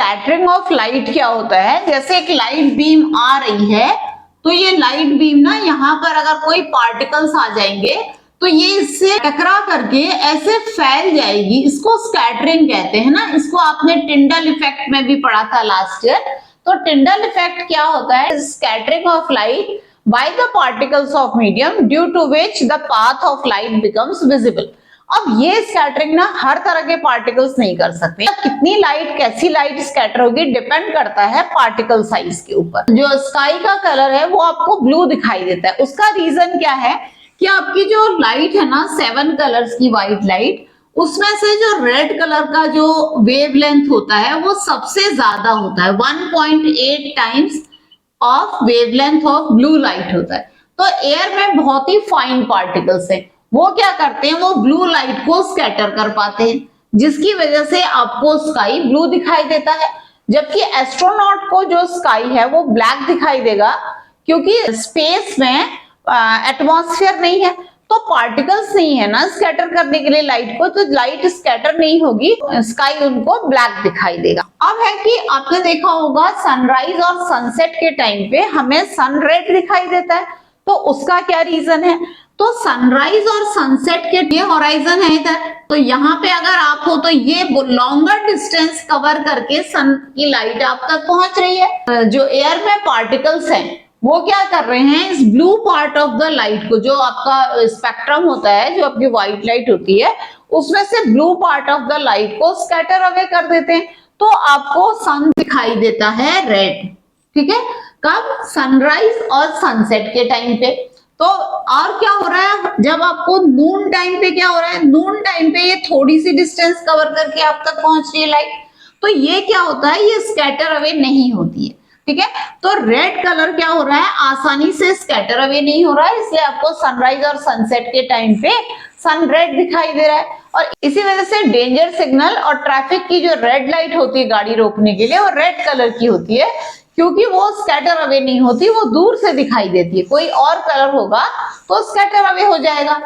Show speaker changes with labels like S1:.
S1: Scattering of light क्या होता है, जैसे एक लाइट बीम आ रही है तो ये लाइट बीम ना यहाँ पर अगर कोई पार्टिकल्स आ जाएंगे तो ये इससे टकरा करके ऐसे फैल जाएगी, इसको स्कैटरिंग कहते हैं ना। इसको आपने टिंडल इफेक्ट में भी पढ़ा था लास्ट ईयर। तो टिंडल इफेक्ट क्या होता है, scattering of light by the particles of medium due to which the path of light becomes visible. अब ये स्कैटरिंग ना हर तरह के पार्टिकल्स नहीं कर सकते। कितनी लाइट, कैसी लाइट स्कैटर होगी डिपेंड करता है पार्टिकल साइज के ऊपर। जो स्काई का कलर है वो आपको ब्लू दिखाई देता है, उसका रीजन क्या है कि आपकी जो लाइट है ना 7 कलर्स की व्हाइट लाइट, उसमें से जो रेड कलर का जो वेवलेंथ होता है वो सबसे ज्यादा होता है, 1.8 times of wavelength of blue light होता है। तो एयर में बहुत ही फाइन पार्टिकल्स हैं, वो क्या करते हैं, वो ब्लू लाइट को स्कैटर कर पाते हैं, जिसकी वजह से आपको स्काई ब्लू दिखाई देता है। जबकि एस्ट्रोनॉट को जो स्काई है वो ब्लैक दिखाई देगा, क्योंकि स्पेस में एटमॉस्फेयर नहीं है, तो पार्टिकल्स नहीं है ना स्कैटर करने के लिए लाइट को, तो लाइट स्कैटर नहीं होगी, स्काई उनको ब्लैक दिखाई देगा। अब है कि आपने देखा होगा सनराइज और सनसेट के टाइम पे हमें सन रेड दिखाई देता है, तो उसका क्या रीजन है। तो सनराइज और सनसेट के ये होराइजन है इधर, तो यहाँ पे अगर आप हो तो ये लॉन्गर डिस्टेंस कवर करके सन की लाइट आप तक पहुंच रही है। जो एयर में पार्टिकल्स हैं वो क्या कर रहे हैं, इस blue part of the light को, जो आपका स्पेक्ट्रम होता है, जो आपकी व्हाइट लाइट होती है, उसमें से blue part of the light को स्कैटर अवे कर देते हैं, तो आपको सन दिखाई देता है रेड। ठीक है, कब, सनराइज और सनसेट के टाइम पे। तो और क्या हो रहा है, जब आपको नून टाइम पे क्या हो रहा है, नून टाइम पे ये थोड़ी सी डिस्टेंस कवर करके आप तक पहुंच रही है लाइट, तो ये क्या होता है, ये स्कैटर अवे नहीं होती है। ठीक है, तो रेड कलर क्या हो रहा है, आसानी से स्कैटर अवे नहीं हो रहा है, इसलिए आपको सनराइज और सनसेट के टाइम पे सन रेड दिखाई दे रहा है। और इसी वजह से डेंजर सिग्नल और ट्रैफिक की जो रेड लाइट होती है गाड़ी रोकने के लिए, वो रेड कलर की होती है, क्योंकि वो स्कैटर अवे नहीं होती, वो दूर से दिखाई देती है। कोई और कलर होगा तो स्कैटर अवे हो जाएगा।